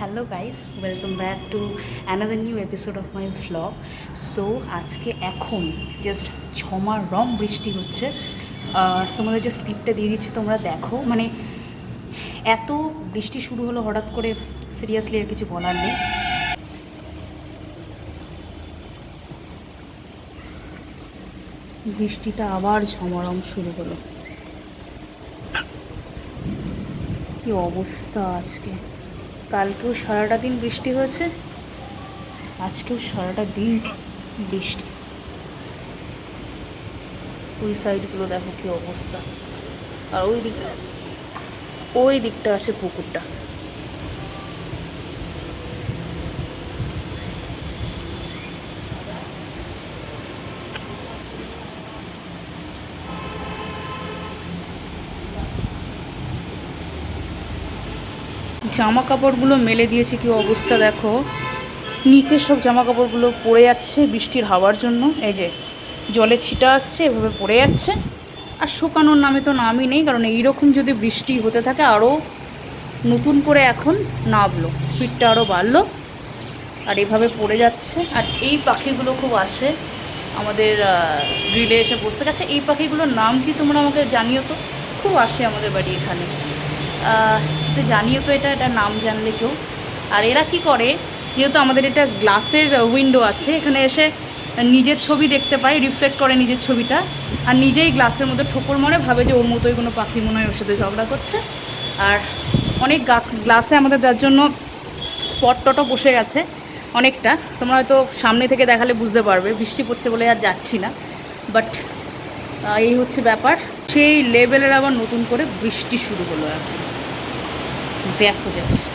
Hello guys, welcome back to another new episode of my vlog. So আজকে এখন just ঝমারম বৃষ্টি হচ্ছে। তোমাদের জাস্ট ক্লিপটা দিয়ে দিচ্ছি, তোমরা দেখো। মানে এত বৃষ্টি শুরু হলো হঠাৎ করে, সিরিয়াসলি আর কিছু বলার নেই। বৃষ্টিটা আবার ঝমারম শুরু হলো। কি অবস্থা আজকে! কালকেও সারাটা দিন বৃষ্টি হয়েছে, আজকেও সারাটা দিন বৃষ্টি। ওই সাইডগুলো দেখো কি অবস্থা। আর ওই দিকটা আছে পুকুরটা। জামা কাপড়গুলো মেলে দিয়েছি, কি অবস্থা দেখো। নিচে সব জামা কাপড়গুলো পড়ে যাচ্ছে বৃষ্টির হাওয়ার জন্য। এই যে জলের ছিটা আসছে, এভাবে পড়ে যাচ্ছে। আর শুকানোর নামে তো নামই নেই, কারণ এইরকম যদি বৃষ্টি হতে থাকে আরও নতুন করে এখন নামলো, স্পিডটা আরও বাড়লো। আর এভাবে পড়ে যাচ্ছে। আর এই পাখিগুলো খুব আসে আমাদের গ্রিলে এসে বসতে গেছে। এই পাখিগুলোর নাম কি তোমরা আমাকে জানিও তো, খুব আসে আমাদের বাড়ি এখানে। তো জানিও তো এটা নাম জানলে কেউ। আর এরা কি করে, যেহেতু আমাদের এটা গ্লাসের উইন্ডো আছে, এখানে এসে নিজের ছবি দেখতে পায়, রিফ্লেক্ট করে নিজের ছবিটা, আর নিজেই গ্লাসের মধ্যে ঠোকর মারে, ভাবে যে ওর মতোই কোনো পাখি মনে হয় ওর সাথে ঝগড়া করছে। আর অনেক গ্লাসে আমাদের যার জন্য স্পট টটও বসে গেছে অনেকটা। তোমরা হয়তো সামনে থেকে দেখালে বুঝতে পারবে, বৃষ্টি পড়ছে বলে আর যাচ্ছি না। বাট এই হচ্ছে ব্যাপার। সেই লেভেলের আবার নতুন করে বৃষ্টি শুরু হলো এখন, দেখো জাস্ট।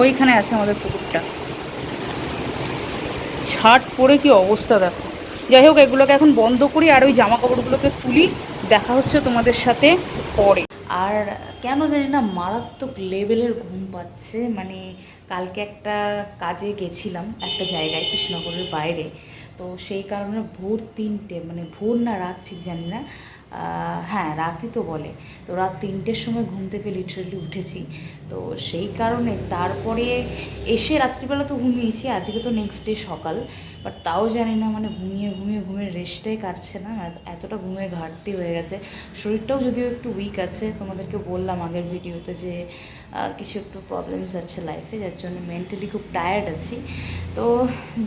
ওইখানে আছে আমাদের পুকুরটা, ছাট পরে কি অবস্থা দেখো। যাই হোক, এগুলোকে এখন বন্ধ করি আর ওই জামা কাপড়গুলোকে তুলি। দেখা হচ্ছে তোমাদের সাথে পরে। আর কেন জানি না মারাত্মক লেভেলের ঘুম পাচ্ছে। মানে কালকে একটা কাজে গেছিলাম একটা জায়গায়, কৃষ্ণনগরের বাইরে। তো সেই কারণে ভোর 3টে, মানে ভোর না রাত ঠিক জানি না, হ্যাঁ রাতই তো বলে। তো রাত 3টের সময় ঘুম থেকে লিটারেলি উঠেছি। তো সেই কারণে তারপরে এসে রাত্রিবেলা তো ঘুমিয়েছি, আজকে তো নেক্সট ডে সকাল। বাট তাও জানি না, মানে ঘুমের রেস্টটাই কাটছে না, এতটা ঘুমের ঘাটতি হয়ে গেছে। শরীরটাও যদিও একটু উইক আছে, তোমাদেরকে বললাম আগের ভিডিওতে যে কিছু একটু প্রবলেমস আছে লাইফে, যার জন্য মেন্টালি খুব টায়ার্ড আছি। তো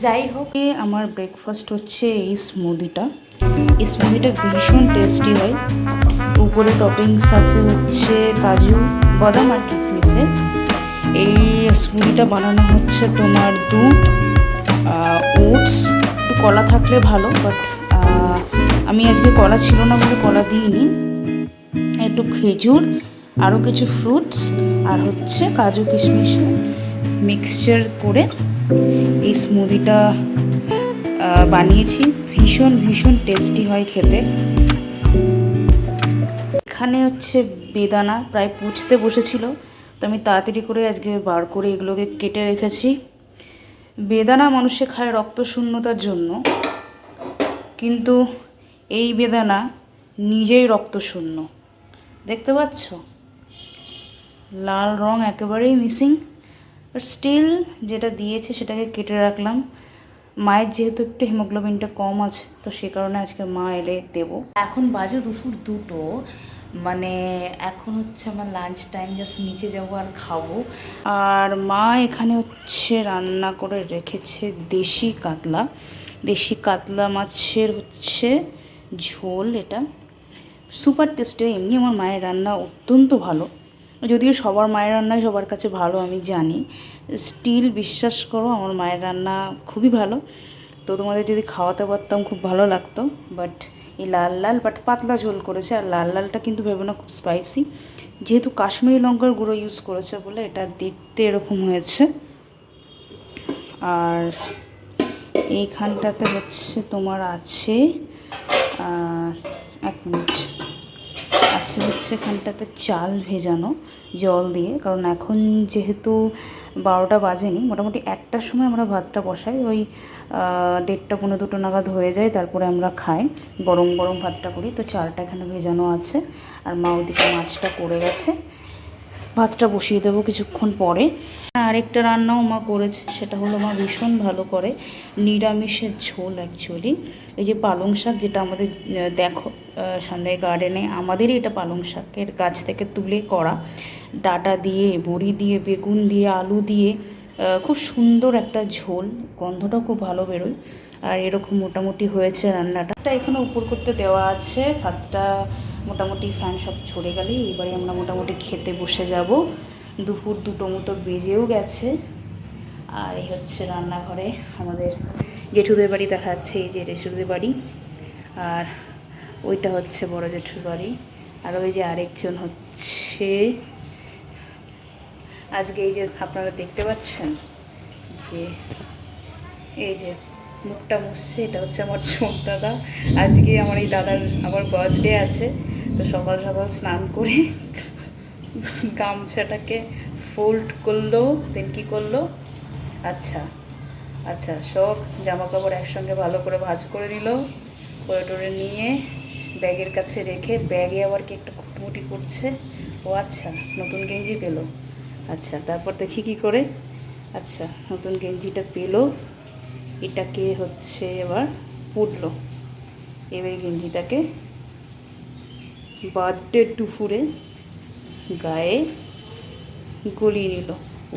যাই হোক, আমার ব্রেকফাস্ট হচ্ছে এই স্মুদিটা। এই স্মুদিটা ভীষণ টেস্টি হয়। উপরে টপিংস আছে হচ্ছে কাজু, বাদাম আর কিশমিশের। এই স্মুদিটা বানানো হচ্ছে তোমার দুধ, ওটস, একটু কলা থাকলে ভালো, বাট আমি আজকে কলা ছিল না বলে কলা দিইনি। একটু খেজুর, আরও কিছু ফ্রুটস, আর হচ্ছে কাজু কিশমিশের মিক্সচার করে এই স্মুদিটা বানিয়েছি। ভীষণ ভীষণ টেস্টি হয় খেতে। এখানে হচ্ছে বেদানা প্রায় পুচতে বসেছিল, তো আমি তাড়াতাড়ি করে আজকে বার করে এগুলোকে কেটে রেখেছি। বেদানা মানুষে খায় রক্ত শূন্যতার জন্য, কিন্তু এই বেদানা নিজেই রক্ত শূন্য। দেখতে পাচ্ছ, লাল রং একেবারেই মিসিং। বাট স্টিল যেটা দিয়েছে সেটাকে কেটে রাখলাম। মায়ের যেহেতু একটু হিমোগ্লোবিনটা কম আছে, তো সে কারণে আজকে মা এলে দেবো। এখন বাজে দুপুর 2টো, মানে এখন হচ্ছে আমার লাঞ্চ টাইম, জাস্ট নিচে যাবো আর খাবো। আর মা এখানে হচ্ছে রান্না করে রেখেছে দেশি কাতলা মাছের হচ্ছে ঝোল। এটা সুপার টেস্টি। এমনি আমার মায়ের রান্না অত্যন্ত ভালো, যদিও সবার মায়ের রান্নাই সবার কাছে ভালো আমি জানি। স্টিল বিশ্বাস করো, আমার মায়ের রান্না খুবই ভালো। তো তোমাদের যদি খাওয়াতে পারতাম খুব ভালো লাগতো। বাট এই লাল বাট পাতলা ঝোল করেছে। আর লালটা কিন্তু ভেবে না খুব স্পাইসি, যেহেতু কাশ্মীরি লঙ্কার গুঁড়ো ইউজ করেছে বলে এটা দেখতে এরকম হয়েছে। আর এইখানটাতে হচ্ছে তোমার আছে, 1 মিনিট, আচ্ছা হচ্ছে এখানটাতে চাল ভেজানো জল দিয়ে, কারণ এখন যেহেতু 12টা বাজেনি, মোটামুটি 1টার সময় আমরা ভাতটা বসাই, ওই 1:30 পৌনে 2 নাগাদ হয়ে যায়, তারপরে আমরা খাই, গরম গরম ভাতটা করি। তো চালটা এখানে ভেজানো আছে, আর মা ওদিকে মাছটা করে গেছে, ভাতটা বসিয়ে দেবো কিছুক্ষণ পরে। আরেকটা রান্নাও মা করেছে, সেটা হলো মা ভীষণ ভালো করে নিরামিষের ঝোল। অ্যাকচুয়ালি এই যে পালং শাক, যেটা আমাদের দেখো সামনে গার্ডেনে আমাদেরই এটা পালং শাকের গাছ থেকে তুলে করা, ডাটা দিয়ে, বড়ি দিয়ে, বেগুন দিয়ে, আলু দিয়ে খুব সুন্দর একটা ঝোল, গন্ধটাও খুব ভালো বেরোয়। আর এরকম মোটামুটি হয়েছে রান্নাটা। এখানে উপর করতে দেওয়া আছে, ভাতটা মোটামুটি ফ্যান সব ছড়ে গেলেই এবারে আমরা মোটামুটি খেতে বসে যাব। দুপুর 2টো মতো বেজেও গেছে। আর এই হচ্ছে রান্নাঘরে আমাদের জেঠুদের বাড়ি দেখা যাচ্ছে, এই যে জেঠুদের বাড়ি, আর ওইটা হচ্ছে বড় জেঠুর বাড়ি। আর ওই যে আরেকজন হচ্ছে আজকে এই যে আপনারা দেখতে পাচ্ছেন যে এই যে মুখটা মুছছে, এটা হচ্ছে আমার ছোট দাদা। আজকে আমার এই দাদার আবার বার্থডে আছে, তো সকাল সকাল স্নান করে গামছাটাকে ফোল্ড করলো, দেন কী করলো, আচ্ছা আচ্ছা সব জামা কাপড় একসঙ্গে ভালো করে ভাঁজ করে নিল, করে টোরে নিয়ে ব্যাগের কাছে রেখে, ব্যাগে আবার কি একটা খুঁটমুটি করছে। ও আচ্ছা, নতুন গেঞ্জি পেলো, আচ্ছা তারপর দেখি কি করে, আচ্ছা নতুন গেঞ্জিটা পেলো, এটাকে হচ্ছে এবার পরলো, এবার গেঞ্জিটাকে বার্থডে দুপুরে গায়ে গলিয়ে নিল।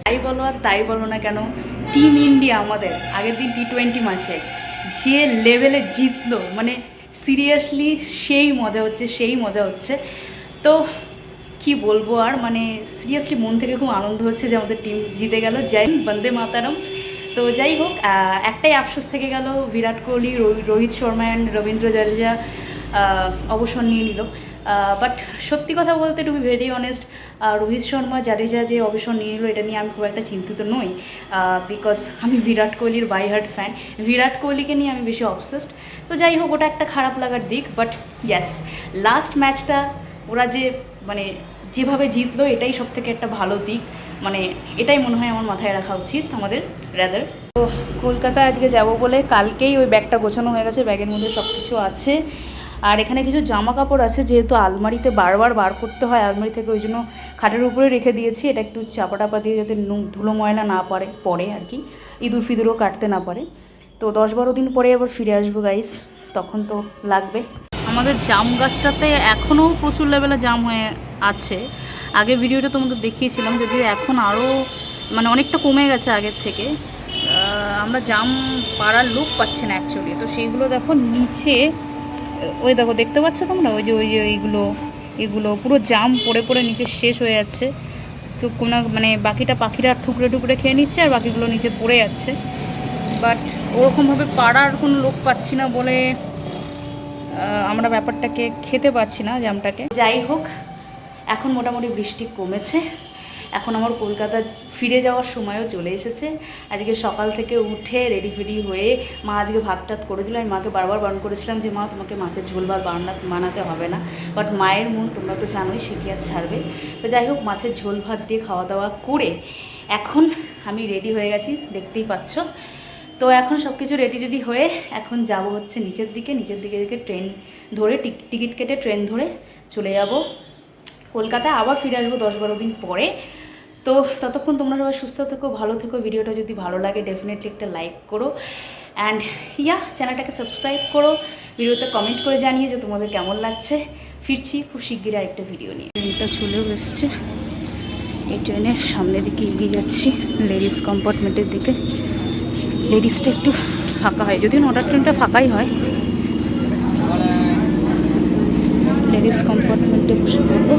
তাই বলো আর তাই বলো না কেন, টিম ইন্ডিয়া আমাদের আগের দিন T20 ম্যাচে যে লেভেলে জিতলো, মানে সিরিয়াসলি সেই মজা হচ্ছে, সেই মজা হচ্ছে। তো কি বলবো আর, মানে সিরিয়াসলি মন থেকে খুব আনন্দ হচ্ছে যে আমাদের টিম জিতে গেল। যাই বন্দে মাতারম। তো যাই হোক, একটাই আফসোস থেকে গেল, বিরাট কোহলি, রোহিত শর্মা অ্যান্ড রবীন্দ্র জাদেজা অবসর নিয়ে নিল। বাট সত্যি কথা বলতে, to be very honest, Rohit Sharma Jadeja যে অবসর নিয়ে নিল, এটা নিয়ে আমি খুব একটা চিন্তিত নই, বিকজ আমি বিরাট কোহলির বাই হার্ট ফ্যান। বিরাট কোহলিকে নিয়ে আমি বেশি অবসেসড। তো যাই হোক, ওটা একটা খারাপ লাগার দিক, বাট ইয়েস, লাস্ট ম্যাচটা ওরা যে মানে যেভাবে জিতলো, এটাই সব থেকে একটা ভালো দিক, মানে এটাই মনে হয় আমার মাথায় রাখা উচিত আমাদের রাদার। তো কলকাতা আজকে যাব বলে কালকেই ওই ব্যাগটা গোছানো হয়ে গেছে, ব্যাগের মধ্যে সব কিছু আছে। আর এখানে কিছু জামা কাপড় আছে, যেহেতু আলমারিতে বারবার বার করতে হয় আলমারি থেকে, ওই জন্য খাটের উপরে রেখে দিয়েছি। এটা একটু চাপা টাপা দিয়ে যাতে ধুলো ময়লা না পড়ে আর কি, ইঁদুর ফিঁদুরও কাটতে না পারে। তো 10-12 দিন পরে আবার ফিরে আসবো গাইস, তখন তো লাগবে। আমাদের জাম গাছটাতে এখনও প্রচুর লেভেলে জাম হয়ে আছে। আগে ভিডিওটা তোমাদের দেখিয়েছিলাম, যদিও এখন আরও মানে অনেকটা কমে গেছে আগের থেকে। আমরা জাম পাড়ার লোক পাচ্ছি না অ্যাকচুয়ালি। তো সেইগুলো দেখো নিচে, ওই দেখো দেখতে পাচ্ছ তোমরা, ওই যে এগুলো পুরো জাম পড়ে পড়ে নিচে শেষ হয়ে যাচ্ছে। কোনো মানে বাকিটা পাখিরা ঠুকরে ঠুকরে খেয়ে নিচ্ছে, আর বাকিগুলো নিচে পড়ে যাচ্ছে। বাট ওরকমভাবে পাড়ার কোনো লোক পাচ্ছি না বলে আমরা ব্যাপারটাকে খেতে পাচ্ছি না জামটাকে। যাই হোক, এখন মোটামুটি বৃষ্টি কমেছে, এখন আমার কলকাতা ফিরে যাওয়ার সময়ও চলে এসেছে। আজকে সকাল থেকে উঠে রেডি ফেডি হয়ে মা আজকে ভাত টাত করে দিল। আমি মাকে বারবার বারণ করেছিলাম যে মা তোমাকে মাছের ঝোল ভাত বানাতে হবে না, বাট মায়ের মন তোমরা তো জানোই, সে কি আর ছাড়বে। তো যাই হোক, মাছের ঝোল ভাত দিয়ে খাওয়া দাওয়া করে এখন আমি রেডি হয়ে গেছি, দেখতেই পাচ্ছ। তো এখন সব কিছু রেডি হয়ে এখন যাব হচ্ছে নিচের দিকে ট্রেন ধরে, টিকিট কেটে ট্রেন ধরে চলে যাব কলকাতায়। আবার ফিরে আসবো 10-12 দিন পরে। তো ততক্ষণ তোমরা সবাই সুস্থ থেকো, ভালো থেকো। ভিডিওটা যদি ভালো লাগে ডেফিনেটলি একটা লাইক করো, অ্যান্ড চ্যানেলটাকে সাবস্ক্রাইব করো। ভিডিওতে কমেন্ট করে জানিয়ে যে তোমাদের কেমন লাগছে। ফিরছি খুব শিগগিরই আরেকটা ভিডিও নিয়ে। ট্রেনটা চলেও এসছে, এই ট্রেনের সামনের দিকে এগিয়ে যাচ্ছি, লেডিস কম্পার্টমেন্টের দিকে। লেডিসটা একটু ফাঁকা হয়, যদিও 9টার ট্রেনটা ফাঁকাই হয়। লেডিস কম্পার্টমেন্টে বসে পড়বো।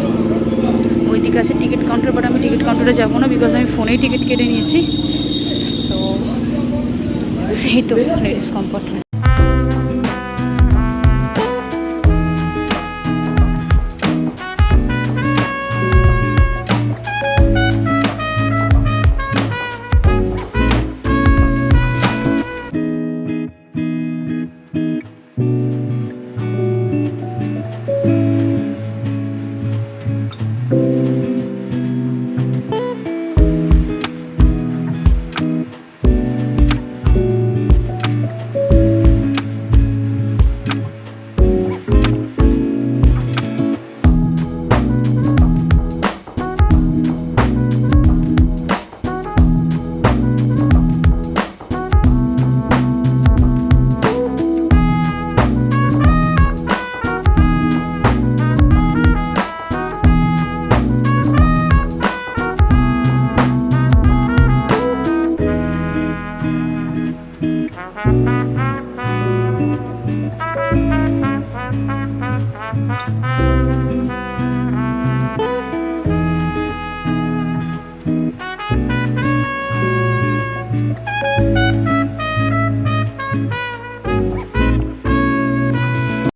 ওইদিকে আছে টিকিট কাউন্টার, বাট আমি টিকিট কাউন্টারে যাবো না, বিকজ আমি ফোনেই টিকিট কেটে নিয়েছি। সো এই তো লেডিস কম্পার্টমেন্ট।